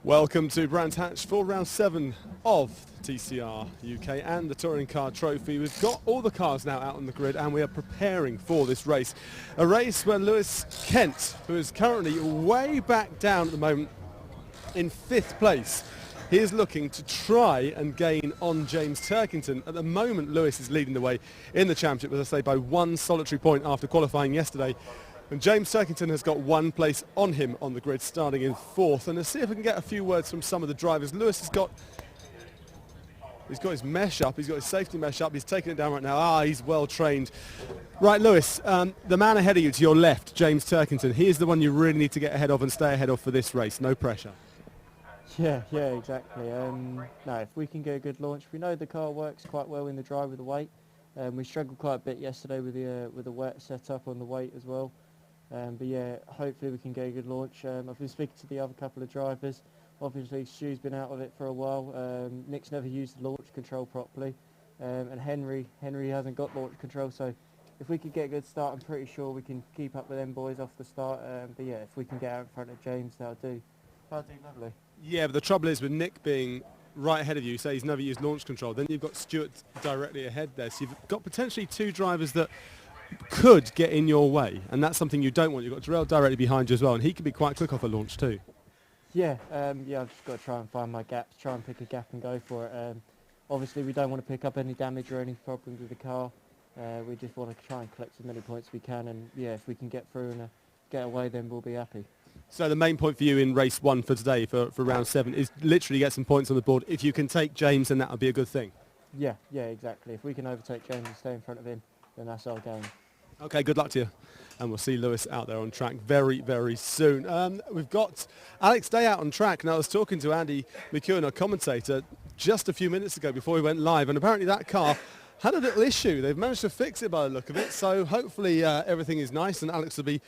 Welcome to Brands Hatch for round 7 of TCR UK and the Touring Car Trophy. We've got all the cars now out on the grid and we are preparing for this race. A race where Lewis Kent, who is currently way back down at the moment in 5th place, he is looking to try and gain on James Turkington. At the moment, Lewis is leading the way in the championship, as I say, by one solitary point after qualifying yesterday. And James Turkington has got one place on him on the grid, starting in 4th. And let's see if we can get a few words from some of the drivers. Lewis has got, he's got his mesh up, he's got his safety mesh up, he's taking it down right now. He's well trained. Right, Lewis, the man ahead of you to your left, James Turkington, he is the one you really need to get ahead of and stay ahead of for this race. No pressure. Yeah, exactly. No, if we can get a good launch, we know the car works quite well in the drive with the weight. We struggled quite a bit yesterday with the wet setup on the weight as well. But yeah, hopefully we can get a good launch. I've been speaking to the other couple of drivers. Obviously Stu's been out of it for a while. Nick's never used the launch control properly. And Henry hasn't got launch control, so if we could get a good start, I'm pretty sure we can keep up with them boys off the start. But yeah, if we can get out in front of James, that'll do lovely. Yeah, but the trouble is with Nick being right ahead of you, say he's never used launch control, then you've got Stuart directly ahead there. So you've got potentially two drivers that could get in your way, and that's something you don't want. You've got Darrell directly behind you as well, and he can be quite quick off a launch too. Yeah, I've just got to try and find my gaps, try and pick a gap and go for it. Obviously we don't want to pick up any damage or any problems with the car. We just want to try and collect as many points as we can, and yeah, if we can get through and get away, then we'll be happy. So the main point for you in race 1 for today, for round 7, is literally get some points on the board. If you can take James, then that would be a good thing. Yeah, exactly. If we can overtake James and stay in front of him, then that's our game. Okay, good luck to you. And we'll see Lewis out there on track very, very soon. We've got Alex Day out on track. Now, I was talking to Andy McEwen, our commentator, just a few minutes ago before we went live, and apparently that car had a little issue. They've managed to fix it by the look of it, so hopefully everything is nice and Alex will be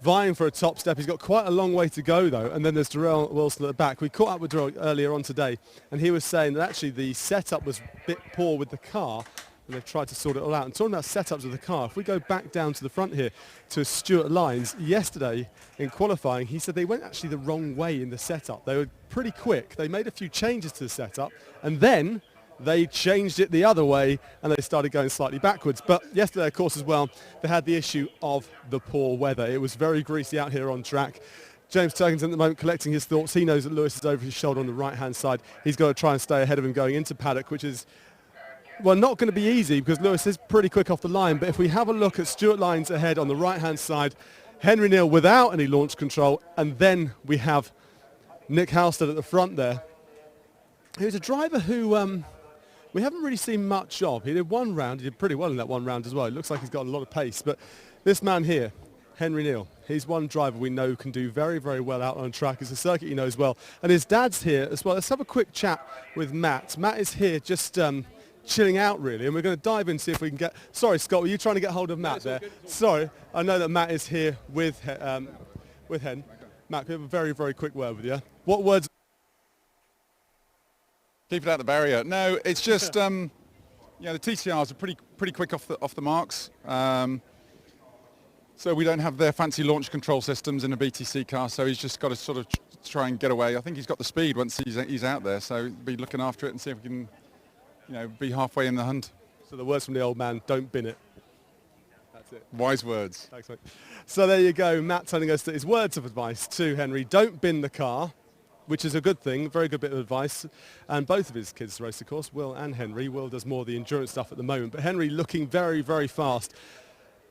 vying for a top step. He's got quite a long way to go though, and then there's Darrell Wilson at the back. We caught up with Darrell earlier on today, and he was saying that actually the setup was a bit poor with the car, and they've tried to sort it all out. And talking about setups of the car, if we go back down to the front here to Stuart Lyons, yesterday in qualifying, he said they went actually the wrong way in the setup. They were pretty quick. They made a few changes to the setup, and then they changed it the other way and they started going slightly backwards. But yesterday, of course, as well, they had the issue of the poor weather. It was very greasy out here on track. James Turkington at the moment collecting his thoughts. He knows that Lewis is over his shoulder on the right-hand side. He's got to try and stay ahead of him going into paddock, which is, well, not going to be easy because Lewis is pretty quick off the line. But if we have a look at Stuart Lyons ahead on the right-hand side, Henry Neal without any launch control, and then we have Nick Halstead at the front there, who's a driver who we haven't really seen much of. He did one round, he did pretty well in that one round as well. It looks like he's got a lot of pace. But this man here, Henry Neal, he's one driver we know can do very, very well out on track. It's a circuit he knows well. And his dad's here as well. Let's have a quick chat with Matt. Matt is here just chilling out really, and we're going to dive in and see if we can get... Sorry, Scott, were you trying to get hold of Matt there? Sorry, I know that Matt is here with Hen. Okay. Matt, can we have a very, very quick word with you? What words... Keep it out the barrier. No, it's just the TCRs are pretty quick off the marks. So we don't have their fancy launch control systems in a BTC car. So he's just got to sort of try and get away. I think he's got the speed once he's out there. So be looking after it and see if we can, be halfway in the hunt. So the words from the old man: don't bin it. That's it. Wise words. Thanks, mate. So there you go. Matt telling us that his words of advice to Henry: don't bin the car, which is a good thing, a very good bit of advice. And both of his kids race, of course, Will and Henry. Will does more of the endurance stuff at the moment, but Henry looking very, very fast.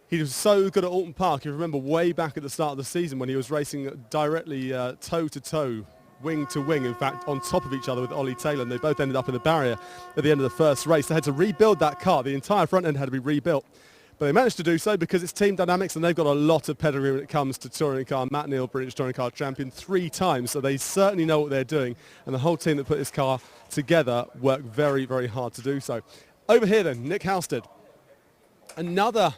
He was so good at Alton Park. You remember way back at the start of the season when he was racing directly toe-to-toe, wing-to-wing, in fact, on top of each other with Ollie Taylor, and they both ended up in the barrier at the end of the first race. They had to rebuild that car. The entire front end had to be rebuilt. But they managed to do so because it's team dynamics, and they've got a lot of pedigree when it comes to touring car. Matt Neal, British touring car champion 3 times, so they certainly know what they're doing. And the whole team that put this car together worked very, very hard to do so. Over here then, Nick Halstead. Another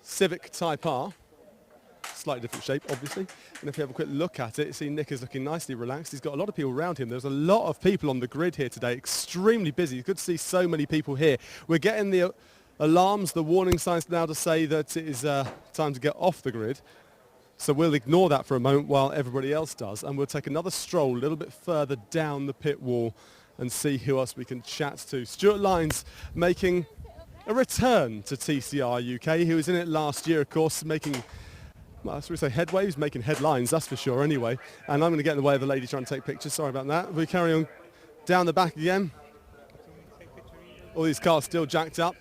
Civic Type R. Slightly different shape, obviously. And if you have a quick look at it, see Nick is looking nicely relaxed. He's got a lot of people around him. There's a lot of people on the grid here today, extremely busy. It's good to see so many people here. We're getting the alarms, the warning signs now to say that it is time to get off the grid. So we'll ignore that for a moment while everybody else does, and we'll take another stroll a little bit further down the pit wall and see who else we can chat to. Stuart Lyons making a return to TCR UK. He was in it last year, of course, making, well, should we say headway? He was making headlines, that's for sure, anyway. And I'm going to get in the way of the lady trying to take pictures. Sorry about that. We carry on down the back again. All these cars still jacked up.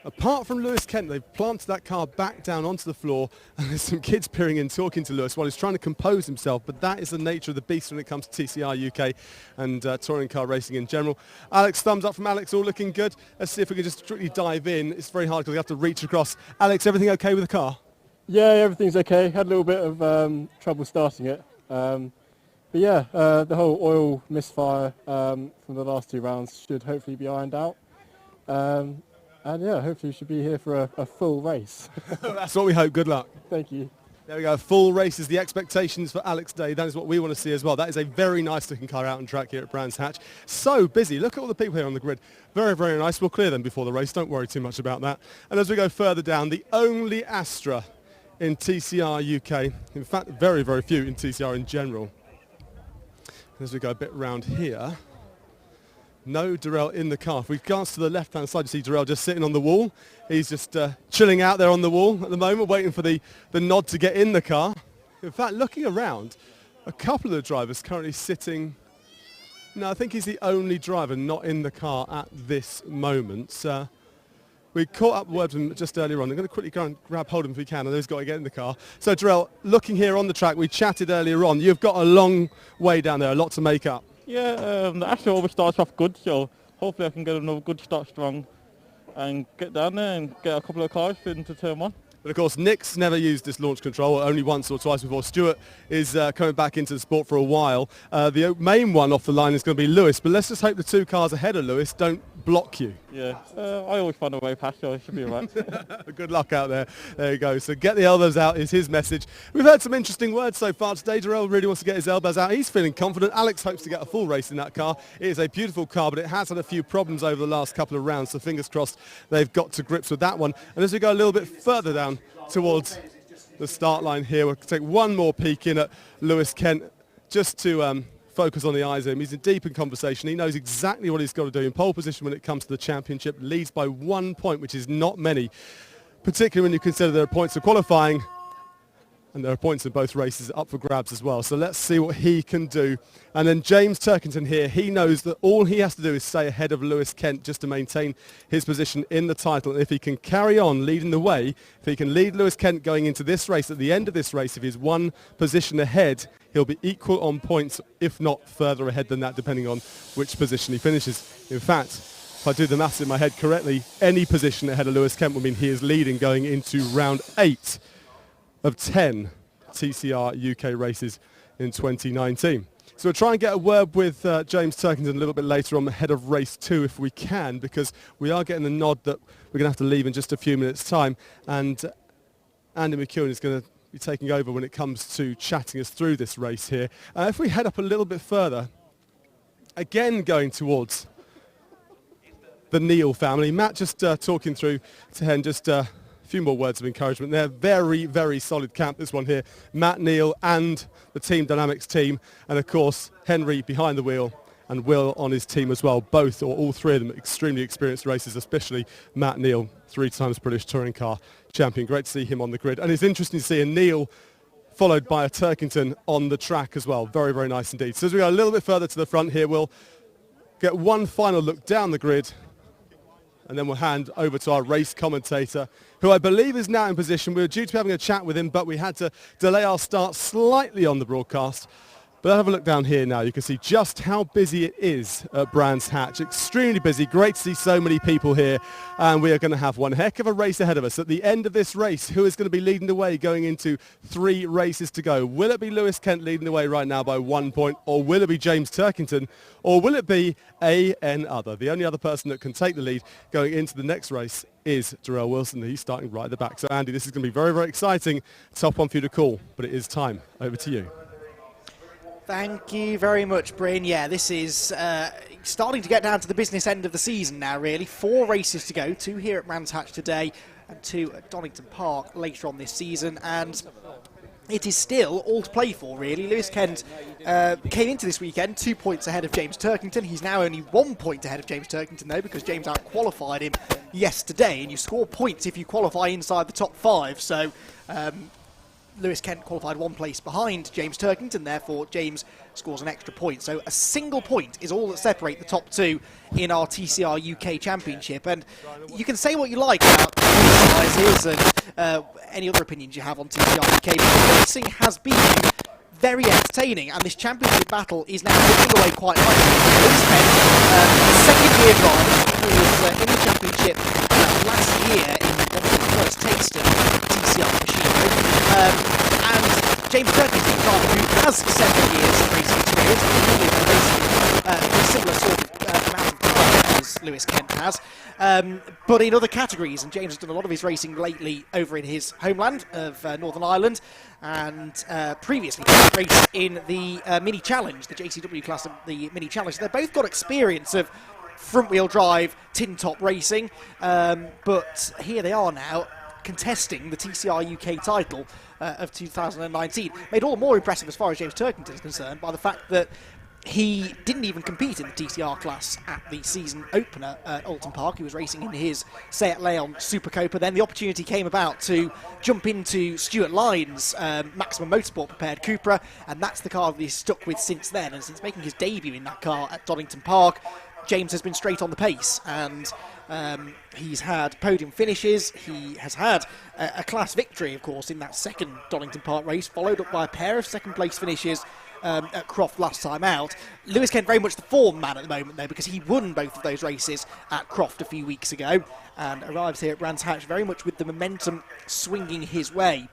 Apart from Lewis Kent, they've planted that car back down onto the floor, and there's some kids peering in talking to Lewis while he's trying to compose himself, but that is the nature of the beast when it comes to TCR UK and touring car racing in general. Alex, thumbs up from Alex, all looking good. Let's see if we can just strictly dive in. It's very hard because we have to reach across. Alex, everything okay with the car? Yeah, everything's okay. Had a little bit of trouble starting it. But yeah, the whole oil misfire from the last 2 rounds should hopefully be ironed out. And yeah, hopefully we should be here for a full race. That's what we hope. Good luck. Thank you. There we go. Full race is the expectations for Alex Day. That is what we want to see as well. That is a very nice looking car out on track here at Brands Hatch. So busy. Look at all the people here on the grid. Very, very nice. We'll clear them before the race. Don't worry too much about that. And as we go further down, the only Astra in TCR UK. In fact, very, very few in TCR in general. As we go a bit round here, no Durrell in the car. If we glance to the left-hand side, you see Durrell just sitting on the wall. He's just chilling out there on the wall at the moment, waiting for the nod to get in the car. In fact, looking around, a couple of the drivers currently sitting. No, I think he's the only driver not in the car at this moment. We caught up words with him just earlier on. I'm going to quickly go and grab hold of him if we can. I know he's got to get in the car. So, Durrell, looking here on the track, we chatted earlier on. You've got a long way down there, a lot to make up. Yeah, the Astra always starts off good, so hopefully I can get another good start strong and get down there and get a couple of cars into turn 1. But of course, Nick's never used this launch control, only once or twice before. Stuart is coming back into the sport for a while. The main one off the line is going to be Lewis, but let's just hope the 2 cars ahead of Lewis don't block you. Yeah, I always find a way past, so it should be all right. Good luck out there. There you go. So get the elbows out is his message. We've heard some interesting words so far today. Durrell really wants to get his elbows out. He's feeling confident. Alex hopes to get a full race in that car. It is a beautiful car, but it has had a few problems over the last couple of rounds, so fingers crossed they've got to grips with that one. And as we go a little bit further down towards the start line here, we'll take one more peek in at Lewis Kent just to focus on the eyes of him. He's deep in conversation. He knows exactly what he's got to do. In pole position when it comes to the championship, leads by 1 point, which is not many, particularly when you consider there are points of qualifying and there are points in both races up for grabs as well. So let's see what he can do. And then James Turkington here, he knows that all he has to do is stay ahead of Lewis Kent just to maintain his position in the title. And if he can carry on leading the way, if he can lead Lewis Kent going into this race, at the end of this race, if he's 1 position ahead, he'll be equal on points, if not further ahead than that, depending on which position he finishes. In fact, if I do the maths in my head correctly, any position ahead of Lewis Kent will mean he is leading going into round 8 of 10 TCR UK races in 2019. So we'll try and get a word with James Turkington a little bit later on ahead of race 2 if we can, because we are getting the nod that we're going to have to leave in just a few minutes' time. And Andy McEwen is going to be taking over when it comes to chatting us through this race here. If we head up a little bit further, again going towards the Neal family. Matt just talking through to him, just a few more words of encouragement. They're very, very solid camp, this one here. Matt, Neal and the Team Dynamics team, and of course Henry behind the wheel and Will on his team as well. Both, or all 3 of them, extremely experienced racers, especially Matt Neal, 3 times British touring car champion. Great to see him on the grid. And it's interesting to see a Neal followed by a Turkington on the track as well. Very, very nice indeed. So as we go a little bit further to the front here, we'll get one final look down the grid, and then we'll hand over to our race commentator, who I believe is now in position. We were due to be having a chat with him, but we had to delay our start slightly on the broadcast. But have a look down here now. You can see just how busy it is at Brands Hatch. Extremely busy. Great to see so many people here. And we are going to have one heck of a race ahead of us. At the end of this race, who is going to be leading the way going into 3 races to go? Will it be Lewis Kent leading the way right now by 1 point? Or will it be James Turkington? Or will it be an other? The only other person that can take the lead going into the next race is Durrell Wilson. He's starting right at the back. So Andy, this is going to be very, very exciting. Top one for you to call, but it is time. Over to you. Thank you very much, Bryn. Yeah, this is starting to get down to the business end of the season now, really. 4 races to go, 2 here at Brands Hatch today and 2 at Donington Park later on this season. And it is still all to play for, really. Lewis Kent came into this weekend 2 points ahead of James Turkington. He's now only 1 point ahead of James Turkington, though, because James out-qualified him yesterday, and you score points if you qualify inside the top 5. So Lewis Kent qualified 1 place behind James Turkington, therefore James scores an extra point. So a single point is all that separate the top 2 in our TCR UK Championship. And you can say what you like about sizes and any other opinions you have on TCR UK, but the racing has been very entertaining, and this championship battle is now moving away quite nicely. Lewis Kent, second-year driver, who was in the championship last year in one of the first taste of TCR machinery. And James Turkington, who has 7 years of racing experience, racing a similar sort of amount of time as Lewis Kent has, but in other categories. And James has done a lot of his racing lately over in his homeland of Northern Ireland, and previously raced in the Mini Challenge, the JCW class of the Mini Challenge. They've both got experience of front-wheel drive, tin-top racing, but here they are now contesting the TCR UK title of 2019. Made all the more impressive as far as James Turkington is concerned by the fact that he didn't even compete in the TCR class at the season opener at Alton Park. He was racing in his Seat Leon Super Copa. Then the opportunity came about to jump into Stuart Lyne's Maximum Motorsport prepared Cupra, and that's the car that he's stuck with since then. And since making his debut in that car at Donington Park, James has been straight on the pace, and he's had podium finishes. He has had a class victory, of course, in that second Donington Park race, followed up by a pair of second-place finishes at Croft last time out. Lewis Kent very much the form man at the moment, though, because he won both of those races at Croft a few weeks ago and arrives here at Brands Hatch very much with the momentum swinging his way.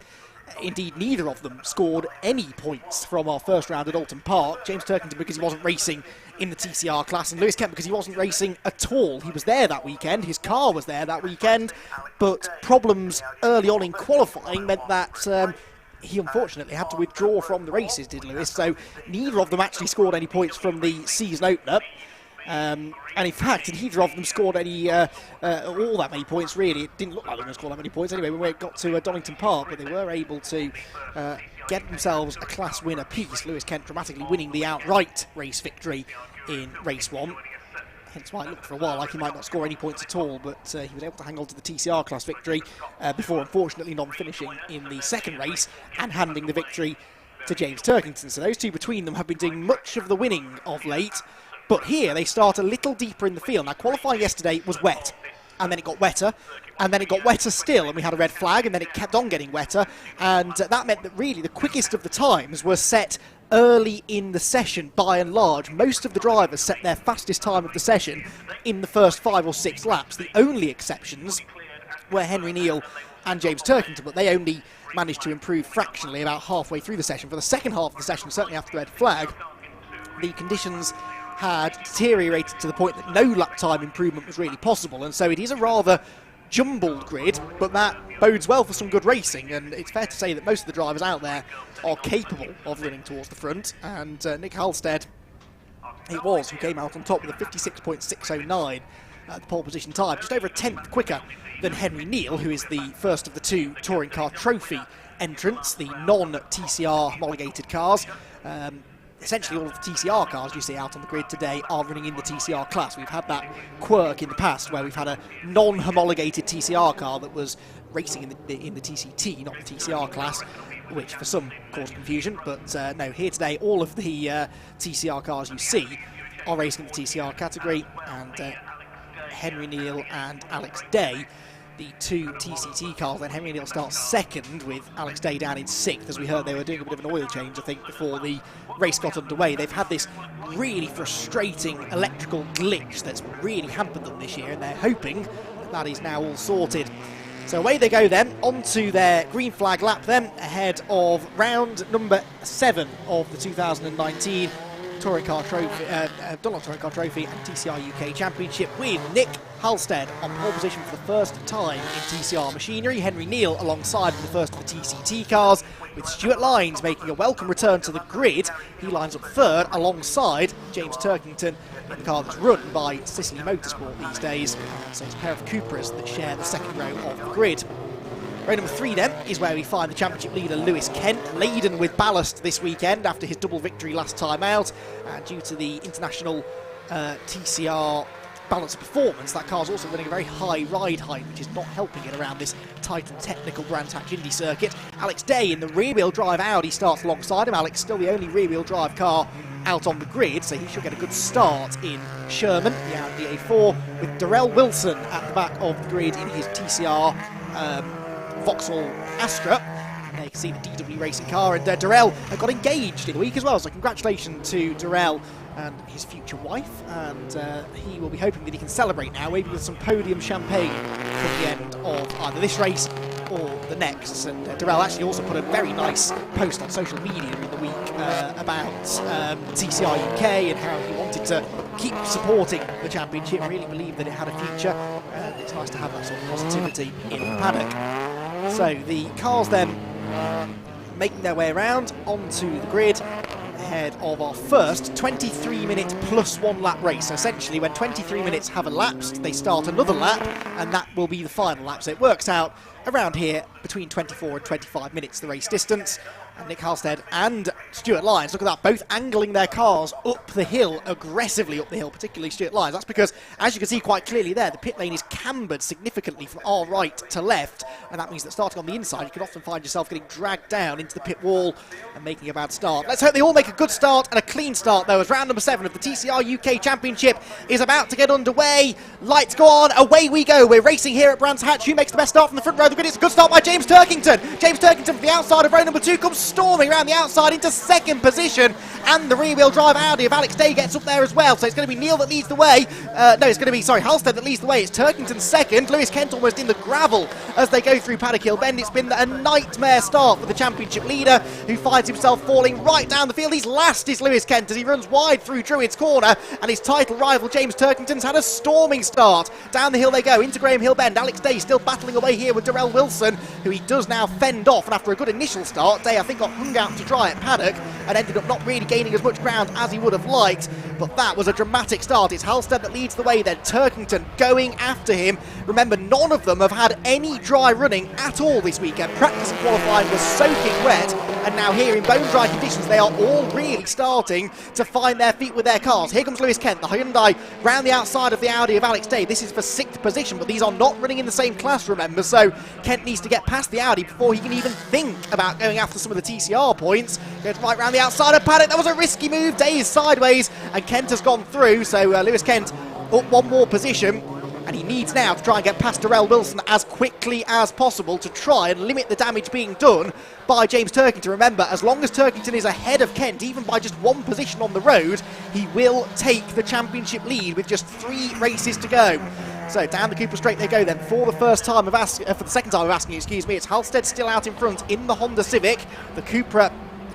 Indeed, neither of them scored any points from our first round at Alton Park. James Turkington because he wasn't racing in the TCR class, and Lewis Kent because he wasn't racing at all. He was there that weekend, his car was there that weekend, but problems early on in qualifying meant that he unfortunately had to withdraw from the races, did Lewis, so neither of them actually scored any points from the season opener. And in fact, neither of them scored any all that many points, really. It didn't look like they were going to score that many points anyway when we got to Donington Park, but they were able to get themselves a class win apiece. Lewis Kent dramatically winning the outright race victory in race 1. Hence why it looked for a while like he might not score any points at all, but he was able to hang on to the TCR class victory before unfortunately non-finishing in the second race and handing the victory to James Turkington. So those two between them have been doing much of the winning of late. But here they start a little deeper in the field. Now, qualifying yesterday was wet, and then it got wetter, and then it got wetter still, and we had a red flag, and then it kept on getting wetter, and that meant that really the quickest of the times were set early in the session, by and large. Most of the drivers set their fastest time of the session in the first 5 or 6 laps. The only exceptions were Henry Neal and James Turkington, but they only managed to improve fractionally about halfway through the session. For the second half of the session, certainly after the red flag, the conditions had deteriorated to the point that no lap time improvement was really possible, and so it is a rather jumbled grid, but that bodes well for some good racing, and it's fair to say that most of the drivers out there are capable of running towards the front, and Nick Halstead, it was, who came out on top with a 56.609 at the pole position time, just over a tenth quicker than Henry Neal, who is the first of the 2 Touring Car Trophy entrants, the non-TCR homologated cars. Essentially all of the TCR cars you see out on the grid today are running in the TCR class. We've had that quirk in the past where we've had a non-homologated TCR car that was racing in the TCT, not the TCR class, which for some caused confusion. But no, here today all of the TCR cars you see are racing in the TCR category, and Henry Neal and Alex Day, the 2 TCT cars. Then Henry Neal starts second with Alex Day down in 6th. As we heard, they were doing a bit of an oil change, I think, before the race got underway. They've had this really frustrating electrical glitch that's really hampered them this year, and they're hoping that is now all sorted. So away they go then, onto their green flag lap then, ahead of round number 7 of the 2019 Touring Car Trophy, Dunlop Touring Car Trophy and TCR UK Championship, with Nick Halstead on pole position for the first time in TCR machinery. Henry Neal alongside for the first of the TCT cars, with Stuart Lynes making a welcome return to the grid. He lines up third alongside James Turkington in the car that's run by Sicily Motorsport these days. So it's a pair of Cupras that share the second row of the grid. Row number 3 then is where we find the championship leader Lewis Kent, laden with ballast this weekend after his double victory last time out. Due to the international TCR balance of performance, that car's also running a very high ride height, which is not helping it around this tight and technical Brands Hatch Indy circuit. Alex Day in the rear-wheel drive Audi starts alongside him. Alex still the only rear-wheel drive car out on the grid, so he should get a good start in Sherman, the Audi A4, with Darrell Wilson at the back of the grid in his TCR Vauxhall Astra. And there you can see the DW racing car, and Darrell got engaged in the week as well, so congratulations to Darrell and his future wife, and he will be hoping that he can celebrate now, maybe with some podium champagne at the end of either this race or the next. And Darrell actually also put a very nice post on social media in the week about TCR UK and how he wanted to keep supporting the championship, really believed that it had a future, and it's nice to have that sort of positivity in the paddock. So the cars then making their way around onto the grid ahead of our first 23-minute plus 1 lap race. So essentially, when 23 minutes have elapsed, they start another lap, and that will be the final lap. So it works out around here between 24 and 25 minutes, the race distance. And Nick Halstead and Stuart Lyons, look at that, both angling their cars up the hill, aggressively up the hill, particularly Stuart Lyons. That's because, as you can see quite clearly there, the pit lane is cambered significantly from our right to left, and that means that starting on the inside, you can often find yourself getting dragged down into the pit wall and making a bad start. Let's hope they all make a good start and a clean start, though, as round number 7 of the TCR UK Championship is about to get underway. Lights go on, away we go. We're racing here at Brands Hatch. Who makes the best start from the front row of the grid? It's a good start by James Turkington. James Turkington from the outside of row number 2 comes storming around the outside into second position, and the rear-wheel drive Audi of Alex Day gets up there as well. So it's going to be Neal that leads the way. It's going to be, Halstead that leads the way. It's Turkington second. Lewis Kent almost in the gravel as they go through Paddock Hill Bend. It's been a nightmare start for the championship leader, who finds himself falling right down the field. He's last is Lewis Kent as he runs wide through Druids Corner, and his title rival James Turkington's had a storming start. Down the hill they go into Graham Hill Bend. Alex Day still battling away here with Darrell Wilson, who he does now fend off, and after a good initial start, Day I think got hung out to dry at Paddock and ended up not really gaining as much ground as he would have liked, but that was a dramatic start. It's Halstead that leads the way, then Turkington going after him. Remember, none of them have had any dry running at all this weekend. Practice and qualifying was soaking wet, and now here in bone dry conditions they are all really starting to find their feet with their cars. Here comes Lewis Kent, the Hyundai, round the outside of the Audi of Alex Day. This is for 6th position, but these are not running in the same class, remember, so Kent needs to get past the Audi before he can even think about going after some of the TCR points. Goes right round the outside of Paddock. That was a risky move. Day is sideways, and Kent has gone through, so Lewis Kent up one more position, and he needs now to try and get past Darrell Wilson as quickly as possible to try and limit the damage being done by James Turkington. Remember, as long as Turkington is ahead of Kent, even by just 1 position on the road, he will take the championship lead with just 3 races to go. So down the Cooper Straight they go then for the second time of asking, excuse me. It's Halstead still out in front in the Honda Civic. The Cupra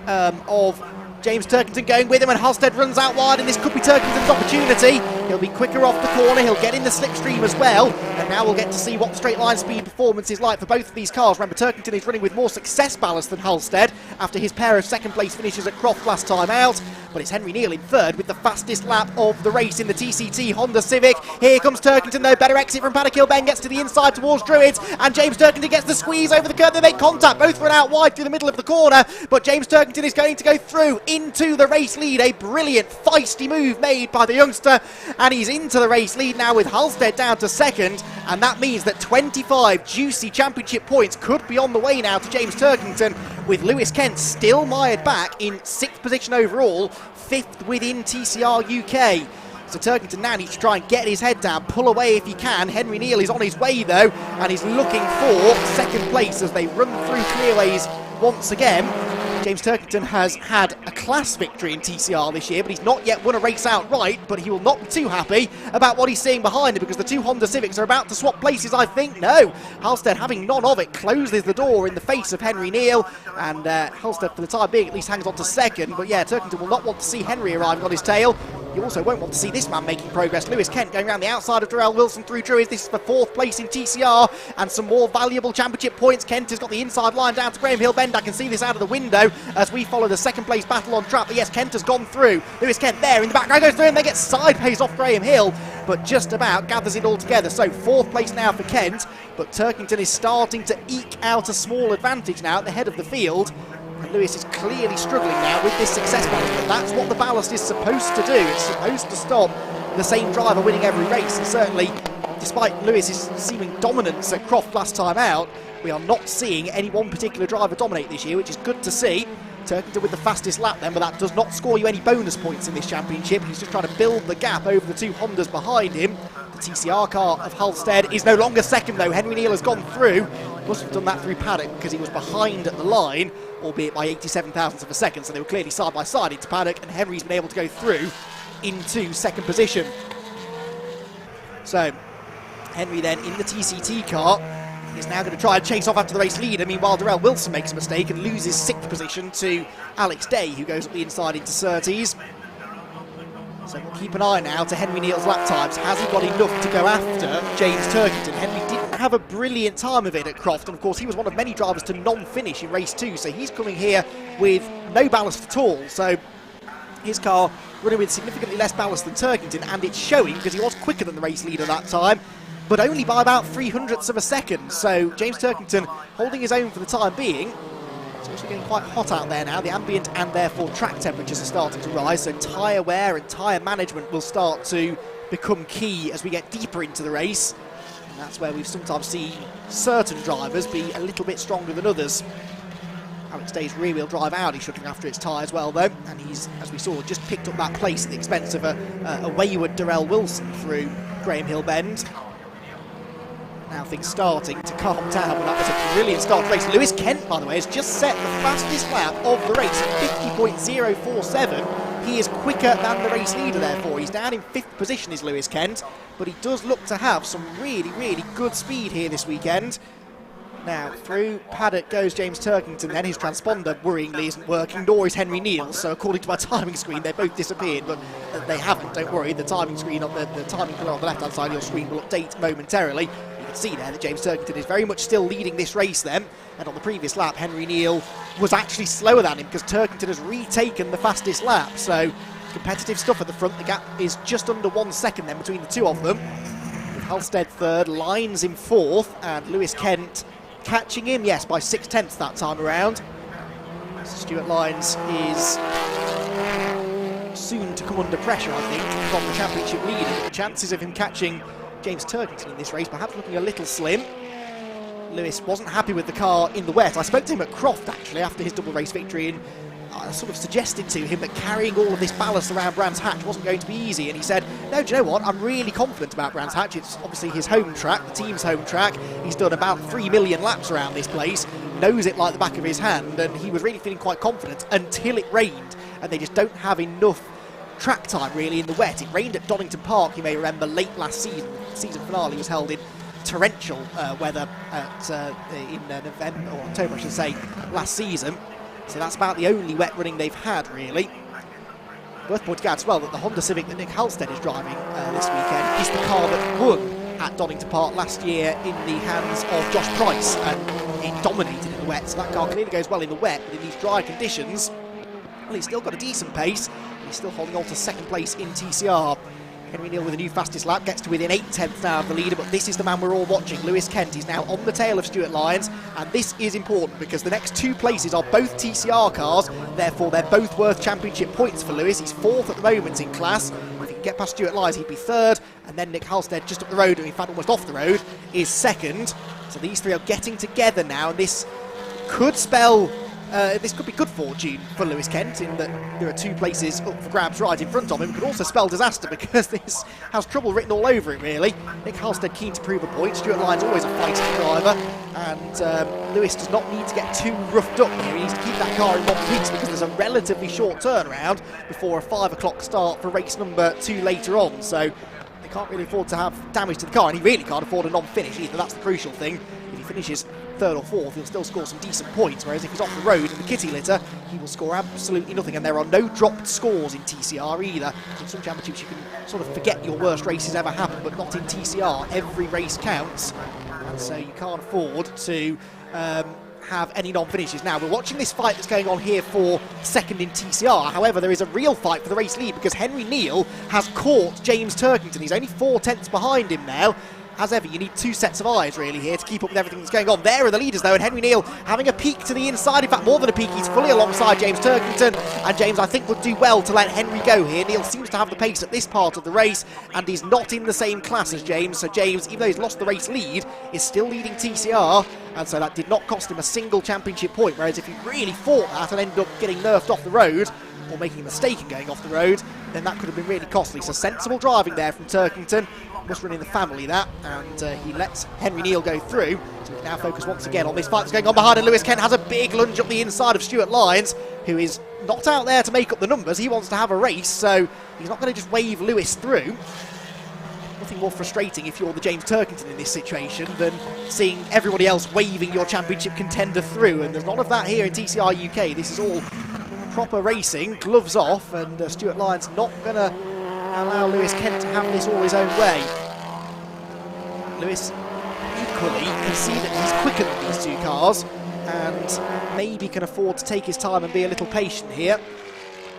of James Turkington going with him, and Halstead runs out wide, and this could be Turkington's opportunity. He'll be quicker off the corner, he'll get in the slipstream as well, and now we'll get to see what the straight line speed performance is like for both of these cars. Remember, Turkington is running with more success ballast than Halstead after his pair of second place finishes at Croft last time out, but it's Henry Neal in third with the fastest lap of the race in the TCT Honda Civic. Here comes Turkington though, better exit from Paddock Hill Bend, gets to the inside towards Druids, and James Turkington gets the squeeze over the curb. They make contact, both run out wide through the middle of the corner, but James Turkington is going to go through into the race lead. A brilliant feisty move made by the youngster, and he's into the race lead now with Halstead down to second, and that means that 25 juicy championship points could be on the way now to James Turkington, with Lewis Kent still mired back in 6th position overall, 5th within TCR UK. So Turkington now needs to try and get his head down, pull away if he can. Henry Neal is on his way though, and he's looking for second place as they run through clearways once again. James Turkington has had a class victory in TCR this year, but he's not yet won a race outright, but he will not be too happy about what he's seeing behind him, because the 2 Honda Civics are about to swap places, I think. No, Halstead, having none of it, closes the door in the face of Henry Neal, and Halstead, for the time being, at least hangs on to second. But yeah, Turkington will not want to see Henry arriving on his tail. You also won't want to see this man making progress. Lewis Kent going around the outside of Darrell Wilson through Druids. This is for 4th place in TCR and some more valuable championship points. Kent has got the inside line down to Graham Hill Bend. I can see this out of the window as we follow the second place battle on track. But yes, Kent has gone through. Lewis Kent there in the background goes through, and they get sideways off Graham Hill, but just about gathers it all together. So 4th place now for Kent, but Turkington is starting to eke out a small advantage now at the head of the field. And Lewis is clearly struggling now with this success ballast, but that's what the ballast is supposed to do. It's supposed to stop the same driver winning every race, and certainly, despite Lewis's seeming dominance at Croft last time out, we are not seeing any one particular driver dominate this year, which is good to see. Turkington with the fastest lap then, but that does not score you any bonus points in this championship. He's just trying to build the gap over the two Hondas behind him. The TCR car of Halstead is no longer second though. Henry Neal has gone through. Must have done that through paddock because he was behind at the line, albeit by 87 thousandths of a second, so they were clearly side by side into paddock, and Henry's been able to go through into second position. So Henry then in the TCT car is now going to try and chase off after the race leader. Meanwhile, Darrell Wilson makes a mistake and loses 6th position to Alex Day, who goes up the inside into Surtees. So we'll keep an eye now to Henry Neal's lap times. Has he got enough to go after James Turkington? Henry didn't have a brilliant time of it at Croft, and of course he was one of many drivers to non-finish in race 2, so he's coming here with no ballast at all. So his car running with significantly less ballast than Turkington, and it's showing because he was quicker than the race leader that time, but only by about 300ths of a second. So James Turkington holding his own for the time being. It's also getting quite hot out there now. The ambient and therefore track temperatures are starting to rise, so tyre wear and tyre management will start to become key as we get deeper into the race. And that's where we've sometimes seen certain drivers be a little bit stronger than others. Alex Day's rear-wheel drive Audi shuttling after its tyres well though, and he's, as we saw, just picked up that place at the expense of a wayward Darrell Wilson through Graham Hill Bend. Now things starting to calm down, but that was a brilliant start to the race. Lewis Kent, by the way, has just set the fastest lap of the race at 50.047. He is quicker than the race leader, therefore. He's down in 5th position, is Lewis Kent, but he does look to have some really, really good speed here this weekend. Now, through paddock goes James Turkington then. His transponder, worryingly, isn't working, nor is Henry Neal. So according to my timing screen, they both disappeared, but they haven't, don't worry. The timing screen on the timing pillar on the left-hand side of your screen will update momentarily. You can see there that James Turkington is very much still leading this race then. And on the previous lap, Henry Neal was actually slower than him because Turkington has retaken the fastest lap. So competitive stuff at the front. The gap is just under 1 second then between the two of them. With Halstead third, Lyons in 4th, and Lewis Kent catching him, yes, by 6/10 that time around. Stuart Lyons is soon to come under pressure, I think, from the championship leader. The chances of him catching James Turkington in this race perhaps looking a little slim. Lewis wasn't happy with the car in the wet. I spoke to him at Croft, actually, after his double race victory, and I sort of suggested to him that carrying all of this ballast around Brands Hatch wasn't going to be easy, and he said, no, do you know what, I'm really confident about Brands Hatch. It's obviously his home track, the team's home track. He's done about 3 million laps around this place, knows it like the back of his hand, and he was really feeling quite confident until it rained, and they just don't have enough track time really in the wet. It rained at Donington Park, you may remember, late last season. The season finale was held in torrential weather in November, or October I should say, last season. So that's about the only wet running they've had, really. Worth pointing out as well that the Honda Civic that Nick Halstead is driving this weekend is the car that won at Donington Park last year in the hands of Josh Price, and it dominated in the wet. So that car clearly goes well in the wet, but in these dry conditions, well, he's still got a decent pace. He's still holding on to 2nd place in TCR. Henry Neal with a new fastest lap gets to within 8/10 now of the leader, but this is the man we're all watching. Lewis Kent is now on the tail of Stuart Lyons, and this is important because the next 2 places are both TCR cars, therefore they're both worth championship points for Lewis. He's 4th at the moment in class. If he can get past Stuart Lyons, he'd be 3rd, and then Nick Halstead just up the road, or in fact almost off the road, is 2nd. So these 3 are getting together now, and this could spell this could be good fortune for Lewis Kent in that there are 2 places up for grabs right in front of him. It could also spell disaster because this has trouble written all over it, really. Nick Halstead keen to prove a point. Stuart Lyons always a fighting driver, and Lewis does not need to get too roughed up here. He needs to keep that car in one piece because there's a relatively short turnaround before a 5 o'clock start for race number 2 later on. So they can't really afford to have damage to the car, and he really can't afford a non-finish either. That's the crucial thing. If he finishes 3rd or 4th, he'll still score some decent points, whereas if he's off the road in the kitty litter, he will score absolutely nothing. And there are no dropped scores in TCR either. In some championships you can sort of forget your worst races ever happened, but not in TCR. Every race counts, and so you can't afford to have any non-finishes. Now, we're watching this fight that's going on here for 2nd in TCR. However, there is a real fight for the race lead because Henry Neal has caught James Turkington. He's only 4/10 behind him now, as ever, you need two sets of eyes really here to keep up with everything that's going on. There are the leaders though, and Henry Neal having a peek to the inside. In fact, more than a peek, he's fully alongside James Turkington, and James, I think, would do well to let Henry go here. Neal seems to have the pace at this part of the race, and he's not in the same class as James, so James, even though he's lost the race lead, is still leading TCR, and so that did not cost him a single championship point, whereas if he really fought that and ended up getting nerfed off the road, or making a mistake in going off the road, then that could have been really costly. So sensible driving there from Turkington, must run in the family that, and he lets Henry Neal go through. So we can now focus once again on this fight that's going on behind, and Lewis Kent has a big lunge up the inside of Stuart Lyons, who is not out there to make up the numbers. He wants to have a race, so he's not going to just wave Lewis through. Nothing more frustrating if you're the James Turkington in this situation than seeing everybody else waving your championship contender through, and there's none of that here in TCR UK. This is all proper racing, gloves off, and Stuart Lyons not going to allow Lewis Kent to have this all his own way. Lewis equally can see that he's quicker than these two cars, and maybe can afford to take his time and be a little patient here.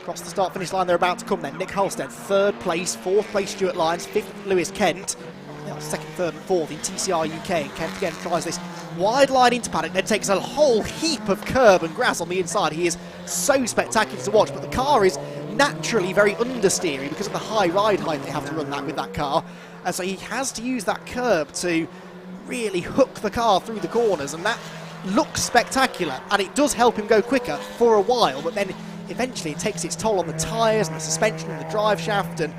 Across the start-finish line, they're about to come then. Nick Halstead, 3rd place, 4th place Stuart Lyons, 5th Lewis Kent. They are 2nd, 3rd and 4th in TCR UK, and Kent again tries this wide line into paddock, then takes a whole heap of curb and grass on the inside. He is so spectacular to watch, but the car is naturally very understeery because of the high ride height they have to run that with that car, and so he has to use that curb to really hook the car through the corners, and that looks spectacular, and it does help him go quicker for a while, but then eventually it takes its toll on the tyres and the suspension and the drive shaft, and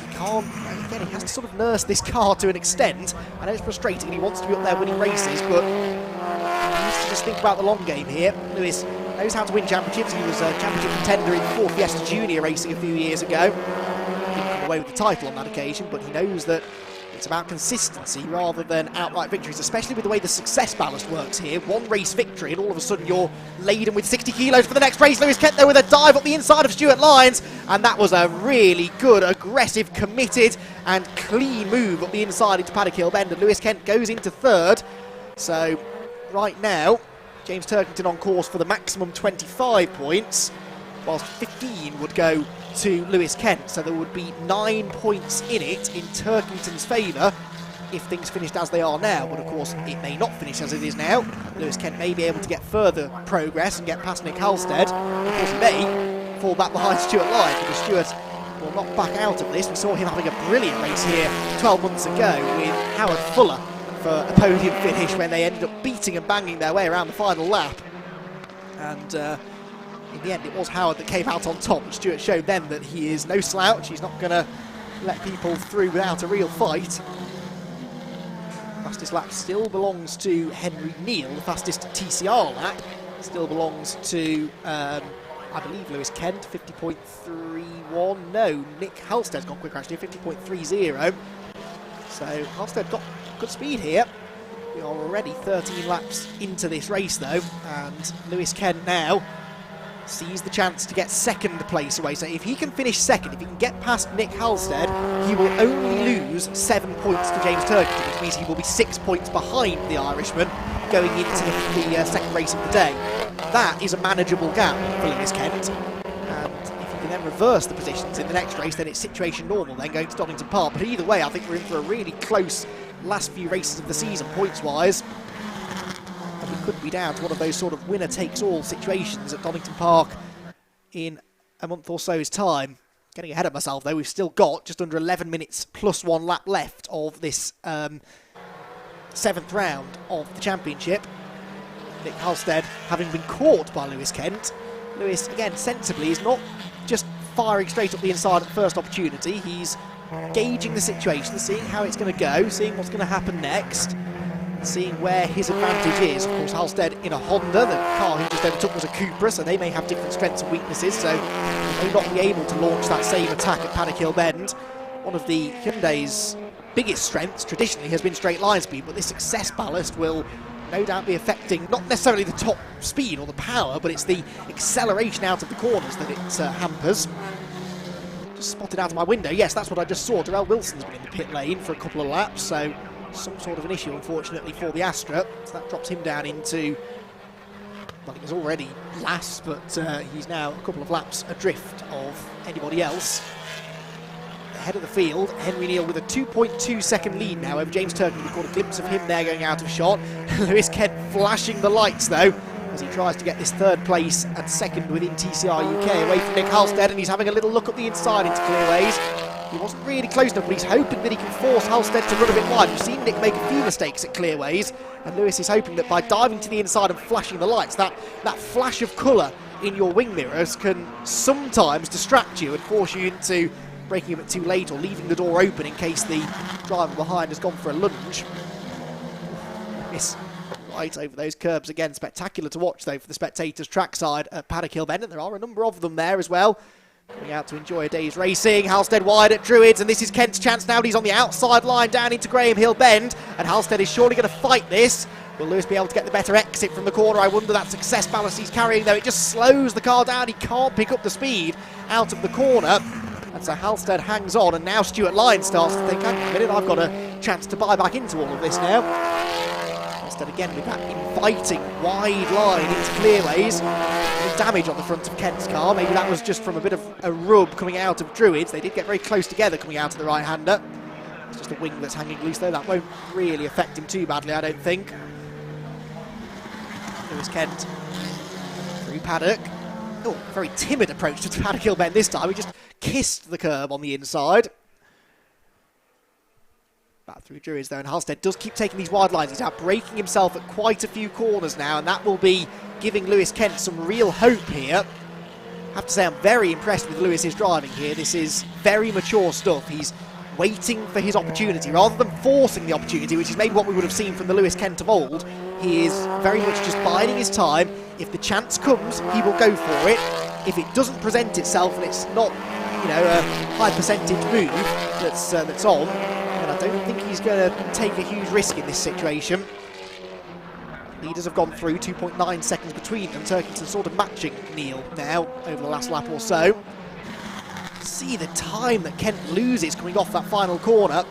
he can't, again, he has to sort of nurse this car to an extent. I know it's frustrating and he wants to be up there winning races, but he needs to just think about the long game here. Lewis knows how to win championships. He was a championship contender in Ford Fiesta Junior racing a few years ago. Didn't come away with the title on that occasion, but he knows that it's about consistency rather than outright victories, especially with the way the success ballast works here. One race victory and all of a sudden you're laden with 60 kilos for the next race. Lewis Kent there with a dive up the inside of Stuart Lyons, and that was a really good, aggressive, committed and clean move up the inside into Paddock Hill Bend, and Lewis Kent goes into 3rd. So right now James Turkington on course for the maximum 25 points, whilst 15 would go to Lewis Kent, so there would be 9 points in it in Turkington's favour if things finished as they are now, but of course it may not finish as it is now. Lewis Kent may be able to get further progress and get past Nick Halstead. Of course he may fall back behind Stuart Lyons, because Stuart will not back out of this. We saw him having a brilliant race here 12 months ago with Howard Fuller for a podium finish when they ended up beating and banging their way around the final lap, and in the end it was Howard that came out on top, and Stuart showed them that he is no slouch. He's not going to let people through without a real fight. Fastest lap still belongs to Henry Neal. The fastest TCR lap still belongs to, I believe, Lewis Kent, 50.31. No, Nick Halstead's gone quicker actually, 50.30. So Halstead got good speed here. We are already 13 laps into this race though, and Lewis Kent now sees the chance to get 2nd place away. So if he can finish 2nd, if he can get past Nick Halstead, he will only lose 7 points to James Turkington, which means he will be 6 points behind the Irishman going into the 2nd race of the day. That is a manageable gap for Lewis Kent, and if he can then reverse the positions in the next race, then it's situation normal then going to Donington Park. But either way, I think we're in for a really close last few races of the season points wise, and we could be down to one of those sort of winner-takes-all situations at Donington Park in a month or so's time. Getting ahead of myself though, we've still got just under 11 minutes plus 1 lap left of this 7th round of the championship. Nick Halstead having been caught by Lewis Kent. Lewis, again, sensibly, is not just firing straight up the inside at the first opportunity. He's gauging the situation, seeing how it's going to go, seeing what's going to happen next, seeing where his advantage is. Of course, Halstead in a Honda, the car he just overtook was a Cupra, so they may have different strengths and weaknesses, so they may not be able to launch that same attack at Paddock Hill Bend. One of the Hyundai's biggest strengths traditionally has been straight line speed, but this success ballast will no doubt be affecting not necessarily the top speed or the power, but it's the acceleration out of the corners that it hampers. Just spotted out of my window, yes, that's what I just saw. Darrell Wilson's been in the pit lane for a couple of laps, so some sort of an issue, unfortunately, for the Astra. So that drops him down into, well, he was already last, but he's now a couple of laps adrift of anybody else. Head of the field, Henry Neal with a 2.2 second lead now over James Turkington. We caught a glimpse of him there going out of shot. Lewis Kent flashing the lights though as he tries to get this third place and second within TCR UK away from Nick Halstead, and he's having a little look at the inside into clearways. He wasn't really close enough, but he's hoping that he can force Halstead to run a bit wide. We've seen Nick make a few mistakes at clearways, and Lewis is hoping that by diving to the inside and flashing the lights, that flash of colour in your wing mirrors can sometimes distract you and force you into breaking a bit too late or leaving the door open in case the driver behind has gone for a lunge. Miss right over those curbs again. Spectacular to watch though for the spectators trackside at Paddock Hill Bend, and there are a number of them there as well. Coming out to enjoy a day's racing. Halstead wide at Druids, and this is Kent's chance now. He's on the outside line down into Graham Hill Bend, and Halstead is surely going to fight this. Will Lewis be able to get the better exit from the corner? I wonder that success ballast he's carrying though. It just slows the car down. He can't pick up the speed out of the corner. And so Halstead hangs on, and now Stuart Lyons starts to think, hang on a minute, I've got a chance to buy back into all of this now. Halstead again with that inviting wide line into clearways. No damage on the front of Kent's car. Maybe that was just from a bit of a rub coming out of Druids. They did get very close together coming out of the right-hander. It's just a wing that's hanging loose though. That won't really affect him too badly, I don't think. Lewis Kent through Paddock. Oh, very timid approach to Paddock Hill Bend this time. He just kissed the curb on the inside. Back through Druids though, and Halstead does keep taking these wide lines. He's out breaking himself at quite a few corners now, and that will be giving Lewis Kent some real hope here. I have to say I'm very impressed with Lewis's driving here. This is very mature stuff. He's waiting for his opportunity rather than forcing the opportunity, which is maybe what we would have seen from the Lewis Kent of old. He is very much just biding his time. If the chance comes, he will go for it. If it doesn't present itself and it's not, you know, a high percentage move that's on, then I don't think he's going to take a huge risk in this situation. Leaders have gone through, 2.9 seconds between them. Turkington sort of matching Neal now over the last lap or so. See the time that Kent loses coming off that final corner.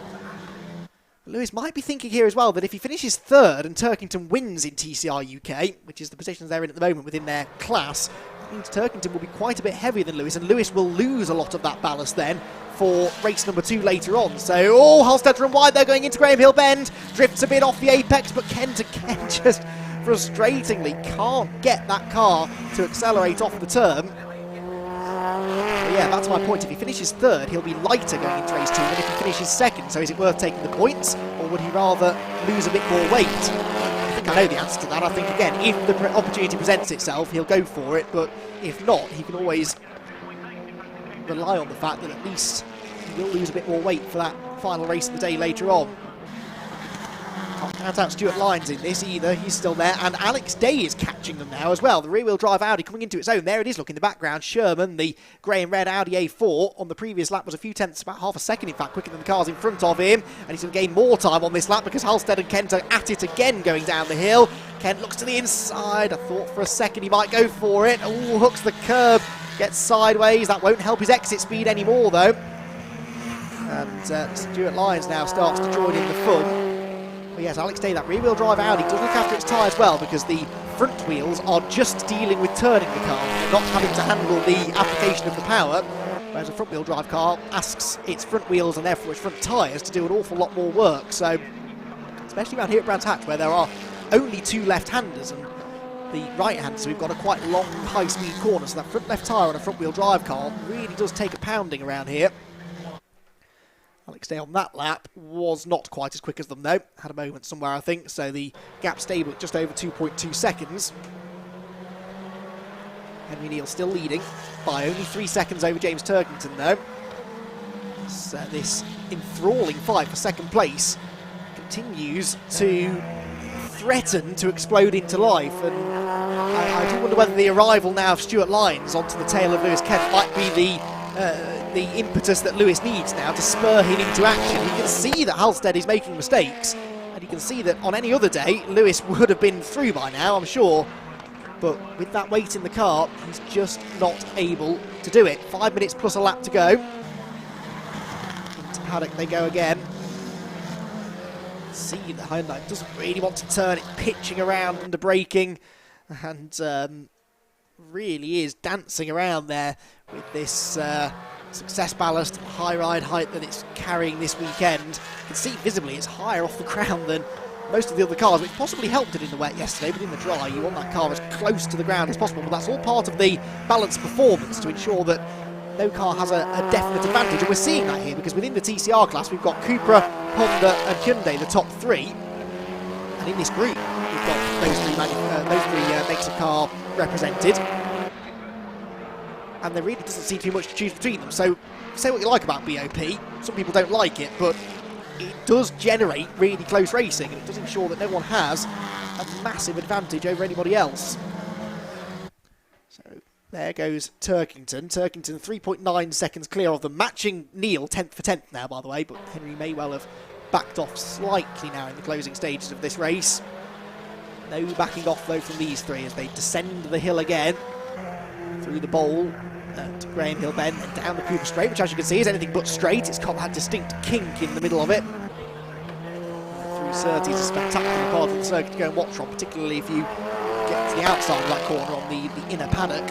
Lewis might be thinking here as well that if he finishes third and Turkington wins in TCR UK, which is the positions they're in at the moment within their class, that means Turkington will be quite a bit heavier than Lewis, and Lewis will lose a lot of that ballast then for race number 2 later on. So, oh, Halstead run wide there going into Graham Hill Bend, drifts a bit off the apex, but Kent again just frustratingly can't get that car to accelerate off the turn. But yeah, that's my point. If he finishes third, he'll be lighter going into race 2 than if he finishes second. So is it worth taking the points, or would he rather lose a bit more weight? I think I know the answer to that. I think, again, if the opportunity presents itself, he'll go for it. But if not, he can always rely on the fact that at least he will lose a bit more weight for that final race of the day later on. Can't count out Stuart Lyons in this either. He's still there, and Alex Day is catching them now as well. The rear-wheel drive Audi coming into its own. There it is, look in the background. Sherman, the grey and red Audi A4 on the previous lap was a few tenths, about half a second in fact, quicker than the cars in front of him, and he's going to gain more time on this lap because Halstead and Kent are at it again going down the hill. Kent looks to the inside. I thought for a second he might go for it. Oh, hooks the curb, gets sideways. That won't help his exit speed anymore though. And Stuart Lyons now starts to join in the fun. But yes, Alex Day, that rear-wheel drive Audi does look after its tyres well because the front wheels are just dealing with turning the car. They're not having to handle the application of the power, whereas a front-wheel drive car asks its front wheels and therefore its front tyres to do an awful lot more work. So, especially around here at Brands Hatch where there are only 2 left-handers and the right-hander, so we've got a quite long, high-speed corner, so that front left tyre on a front-wheel drive car really does take a pounding around here. Alex Day on that lap was not quite as quick as them though. Had a moment somewhere I think, so the gap stable at just over 2.2 seconds. Henry Neal still leading by only 3 seconds over James Turkington though. So this enthralling fight for second place continues to threaten to explode into life, and I do wonder whether the arrival now of Stuart Lyons onto the tail of Lewis Kent might be the impetus that Lewis needs now to spur him into action. You can see that Halstead is making mistakes, and you can see that on any other day Lewis would have been through by now, I'm sure, but with that weight in the car he's just not able to do it. 5 minutes plus a lap to go. Into paddock they go again. See the Hyundai doesn't really want to turn, it's pitching around under braking, and really is dancing around there with this success ballast, high ride height that it's carrying this weekend. You can see visibly it's higher off the ground than most of the other cars, which possibly helped it in the wet yesterday, but in the dry you want that car as close to the ground as possible. But that's all part of the balanced performance to ensure that no car has a definite advantage, and we're seeing that here because within the TCR class we've got Cupra, Honda and Hyundai, the top three, and in this group we've got those three makes of car represented, and there really doesn't seem to be much to choose between them. So say what you like about BOP, some people don't like it, but it does generate really close racing, and it does ensure that no one has a massive advantage over anybody else. So there goes Turkington. Turkington 3.9 seconds clear of them, matching Neal 10th for 10th now, by the way, but Henry may well have backed off slightly now in the closing stages of this race. No backing off though from these three as they descend the hill again through the bowl to Graham Hill Bend and down the Cooper Straight, which as you can see is anything but straight. It's got that distinct kink in the middle of it. Through Surtees, a spectacular part of the circuit to go and watch from, particularly if you get to the outside of that corner on the inner paddock.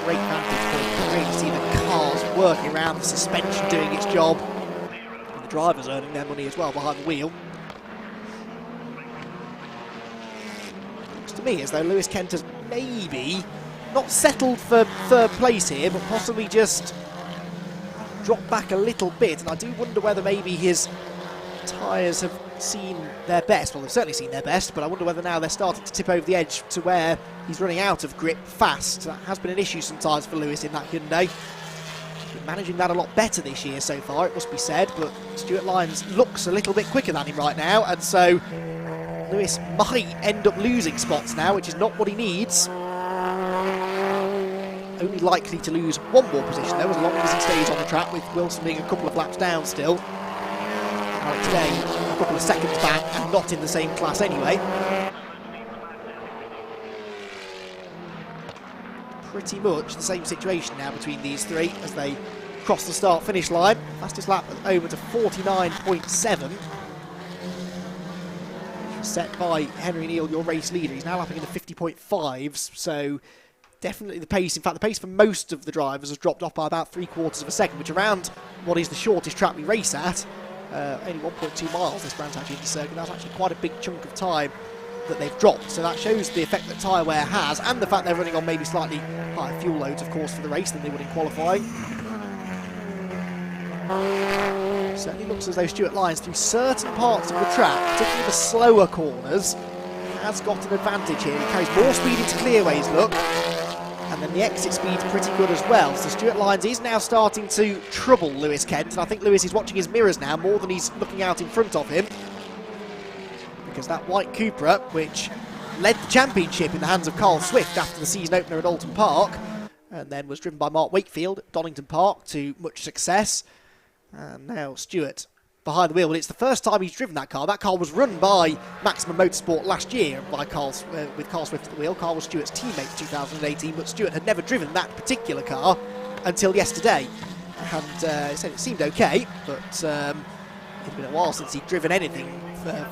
Great vantage point. You can really see the cars working around, the suspension doing its job, and the drivers earning their money as well behind the wheel. Looks to me as though Lewis Kent has maybe not settled for third place here, but possibly just dropped back a little bit, and I do wonder whether maybe his tyres have seen their best. Well, they've certainly seen their best, but I wonder whether now they're starting to tip over the edge to where he's running out of grip fast. That has been an issue sometimes for Lewis in that Hyundai. He's been managing that a lot better this year so far, it must be said, but Stuart Lyons looks a little bit quicker than him right now, and so Lewis might end up losing spots now, which is not what he needs. Only likely to lose one more position though, as long as he stays on the track, with Wilson being a couple of laps down still. Today, a couple of seconds back and not in the same class anyway. Pretty much the same situation now between these three as they cross the start-finish line. Fastest lap over to 49.7. Set by Henry Neal, your race leader. He's now lapping into 50.5s, so definitely the pace, in fact the pace for most of the drivers has dropped off by about 3/4 of a second, which around what is the shortest track we race at, only 1.2 miles this Brands Hatch Indy circuit, that's actually quite a big chunk of time that they've dropped, so that shows the effect that tyre wear has, and the fact they're running on maybe slightly higher fuel loads of course for the race than they would in qualifying. Certainly looks as though Stuart Lyons through certain parts of the track, particularly the slower corners, has got an advantage here. He carries more speed into clearways, look, and then the exit speed's pretty good as well. So Stuart Lyons is now starting to trouble Lewis Kent, and I think Lewis is watching his mirrors now more than he's looking out in front of him, because that white Cupra, which led the championship in the hands of Carl Swift after the season opener at Alton Park, and then was driven by Mark Wakefield at Donington Park to much success, and now Stuart behind the wheel. Well, it's the first time he's driven that car. That car was run by Maximum Motorsport last year by with Carl Swift at the wheel. Carl was Stuart's teammate in 2018, but Stuart had never driven that particular car until yesterday. And he said it seemed okay, but it'd been a while since he'd driven anything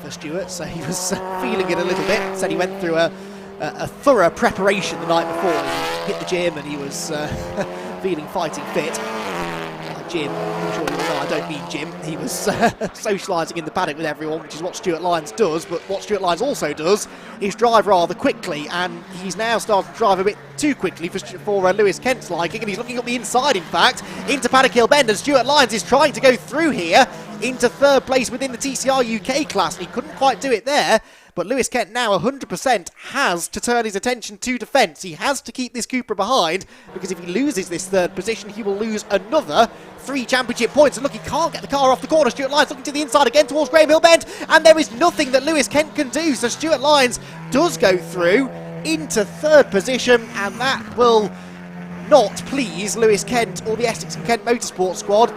for Stuart, so he was feeling it a little bit. Said he went through a thorough preparation the night before. He hit the gym and he was feeling fighting fit. Jim, I'm sure you know I don't mean Jim, he was socialising in the paddock with everyone, which is what Stuart Lyons does, but what Stuart Lyons also does is drive rather quickly, and he's now started to drive a bit too quickly for Lewis Kent's liking, and he's looking up the inside, in fact, into Paddock Hill Bend, and Stuart Lyons is trying to go through here into third place within the TCR UK class, and he couldn't quite do it there. But Lewis Kent now 100% has to turn his attention to defence. He has to keep this Cupra behind, because if he loses this third position, he will lose another 3 championship points. And look, he can't get the car off the corner. Stuart Lyons looking to the inside again towards Graham Hill Bend, and there is nothing that Lewis Kent can do. So Stuart Lyons does go through into third position, and that will not please Lewis Kent or the Essex and Kent Motorsport squad.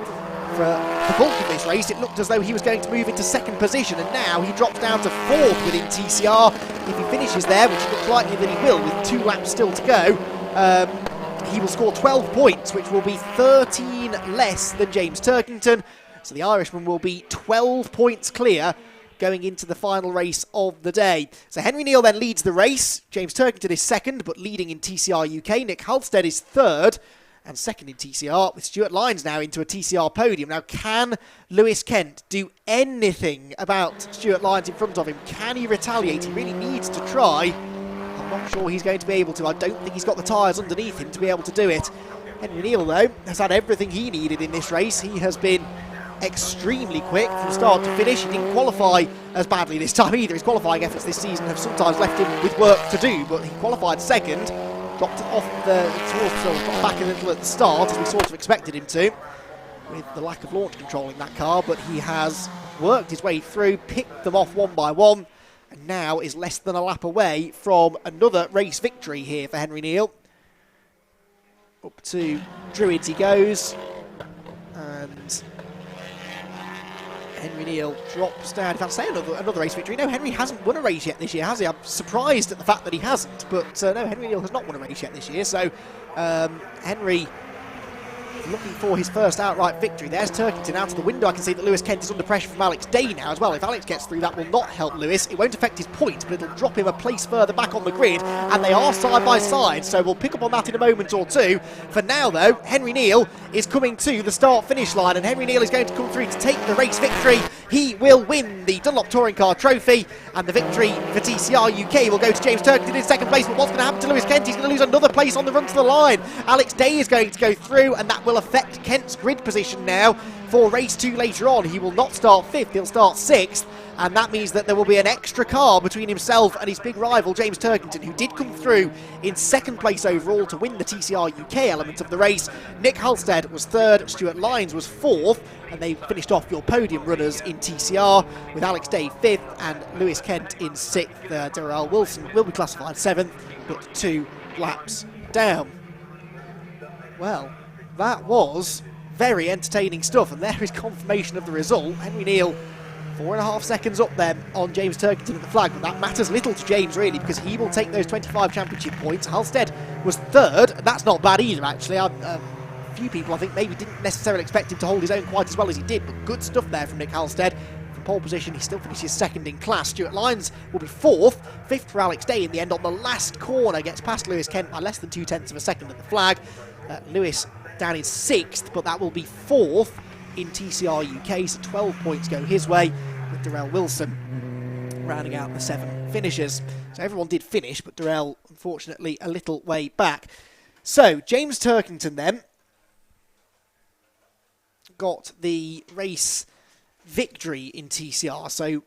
For the bulk of this race, it looked as though he was going to move into second position, and now he drops down to fourth within TCR. If he finishes there, which looks likely that he will, with 2 laps still to go, he will score 12 points, which will be 13 less than James Turkington. So the Irishman will be 12 points clear going into the final race of the day. So Henry Neal then leads the race. James Turkington is second, but leading in TCR UK. Nick Halstead is third. and second in TCR, with Stuart Lyons now into a TCR podium. Now, can Lewis Kent do anything about Stuart Lyons in front of him? Can he retaliate? He really needs to try. I'm not sure he's going to be able to. I don't think he's got the tyres underneath him to be able to do it. Henry Neal, though, has had everything he needed in this race. He has been extremely quick from start to finish. He didn't qualify as badly this time either. His qualifying efforts this season have sometimes left him with work to do, but he qualified second, dropped it off got back a little at the start, as we sort of expected him to, with the lack of launch control in that car, but he has worked his way through, picked them off one by one, and now is less than a lap away from another race victory here for Henry Neal. Up to Druids he goes, and Henry Neal drops down. If I'd say another race victory. No, Henry hasn't won a race yet this year, has he? I'm surprised at the fact that he hasn't. But no, Henry Neal has not won a race yet this year. So Henry looking for his first outright victory. There's Turkington out of the window. I can see that Lewis Kent is under pressure from Alex Day now as well. If Alex gets through, that will not help Lewis. It won't affect his points, but it'll drop him a place further back on the grid, and they are side by side, so we'll pick up on that in a moment or two. For now, though, Henry Neal is coming to the start-finish line, and Henry Neal is going to come through to take the race victory. He will win the Dunlop Touring Car Trophy, and the victory for TCR UK will go to James Turkington in second place. But what's going to happen to Lewis Kent? He's going to lose another place on the run to the line. Alex Day is going to go through, and that will affect Kent's grid position now for race 2 later on. He will not start 5th, he'll start 6th, and that means that there will be an extra car between himself and his big rival James Turkington, who did come through in second place overall to win the TCR UK element of the race. Nick Halstead was 3rd, Stuart Lyons was 4th, and they finished off your podium runners in TCR with Alex Day 5th and Lewis Kent in 6th. Darrell Wilson will be classified 7th, but 2 laps down. Well, that was very entertaining stuff, and there is confirmation of the result. Henry Neal 4.5 seconds up then on James Turkington at the flag, but that matters little to James really, because he will take those 25 championship points. Halstead was 3rd, and that's not bad either actually. A few people I think maybe didn't necessarily expect him to hold his own quite as well as he did, but good stuff there from Nick Halstead. From pole position he still finishes 2nd in class. Stuart Lyons will be 4th, 5th for Alex Day in the end on the last corner, gets past Lewis Kent by less than 0.2 of a second at the flag. Lewis down in 6th, but that will be 4th in TCR UK, so 12 points go his way, with Darrell Wilson rounding out the 7 finishers. So everyone did finish, but Darrell unfortunately a little way back. So James Turkington then got the race victory in TCR. So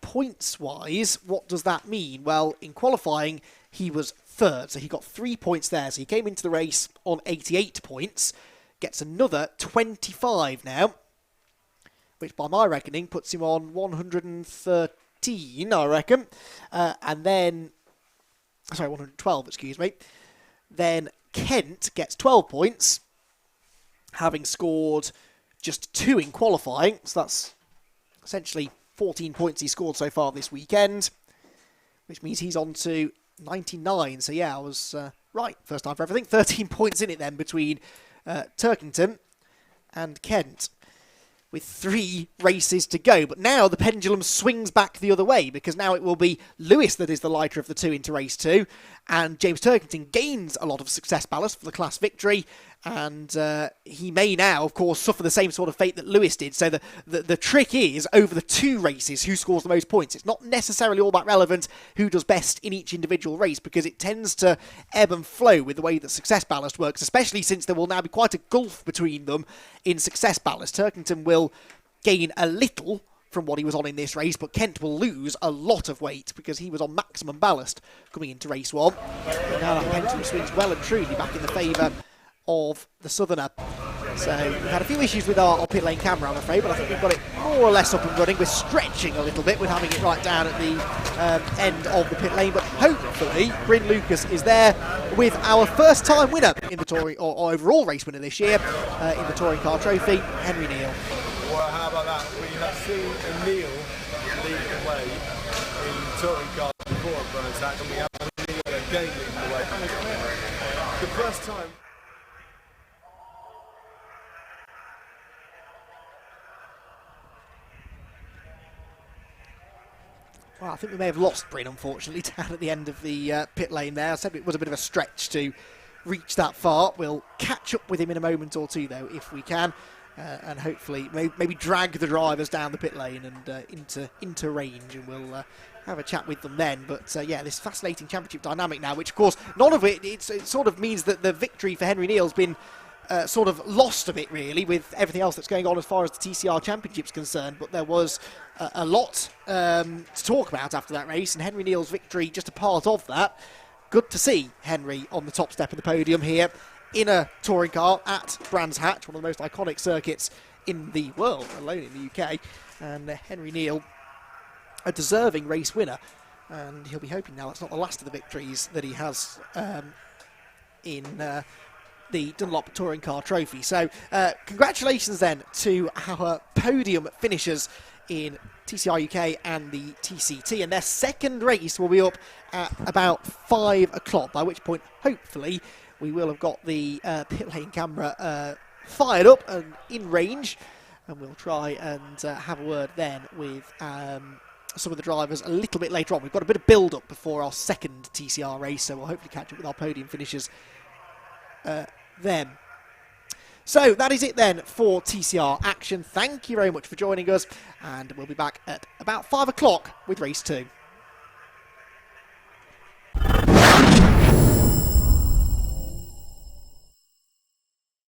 points wise, what does that mean? Well, in qualifying he was 3rd, so he got 3 points there. So he came into the race on 88 points, gets another 25 now, which by my reckoning puts him on 113, I reckon. And then, sorry, 112, excuse me. Then Kent gets 12 points, having scored just 2 in qualifying. So that's essentially 14 points he scored so far this weekend, which means he's on to 99. So yeah, I was right first time for everything. 13 points in it then between Turkington and Kent, with 3 races to go. But now the pendulum swings back the other way, because now it will be Lewis that is the lighter of the 2 into race 2, and James Turkington gains a lot of success ballast for the class victory, and he may now, of course, suffer the same sort of fate that Lewis did. So the trick is, over the 2 races, who scores the most points. It's not necessarily all that relevant who does best in each individual race, because it tends to ebb and flow with the way that success ballast works, especially since there will now be quite a gulf between them in success ballast. Turkington will gain a little from what he was on in this race, but Kent will lose a lot of weight because he was on maximum ballast coming into race 1. But now that pendulum swings well and truly back in the favour of the Southerner. So we've had a few issues with our pit lane camera, I'm afraid, but I think we've got it more or less up and running. We're stretching a little bit with having it right down at the end of the pit lane, but hopefully Bryn Lucas is there with our first time winner in the touring, or overall race winner this year in the Touring Car Trophy, Henry Neal. Well, how about that? We have seen Neal lead the way in touring cars before at Brands Hatch, and we have Neal again leading the way. The first time. Well, I think we may have lost Bryn, unfortunately, down at the end of the pit lane there. I said it was a bit of a stretch to reach that far. We'll catch up with him in a moment or two, though, if we can. And hopefully maybe drag the drivers down the pit lane and into range, and we'll have a chat with them then. But yeah, this fascinating championship dynamic now, which of course none of it sort of means that the victory for Henry Neal's been sort of lost a bit, really, with everything else that's going on as far as the TCR Championship's concerned. But there was a lot to talk about after that race, and Henry Neal's victory just a part of that. Good to see Henry on the top step of the podium here in a touring car at Brands Hatch, one of the most iconic circuits in the world, alone in the UK. And Henry Neal, a deserving race winner, and he'll be hoping now that's not the last of the victories that he has in the Dunlop Touring Car Trophy. So congratulations then to our podium finishers in TCR UK and the TCT, and their second race will be up at about 5 o'clock, by which point hopefully we will have got the pit lane camera fired up and in range, and we'll try and have a word then with some of the drivers a little bit later on. We've got a bit of build-up before our second TCR race, so we'll hopefully catch up with our podium finishers then. So that is it then for TCR action. Thank you very much for joining us, and we'll be back at about 5 o'clock with race 2.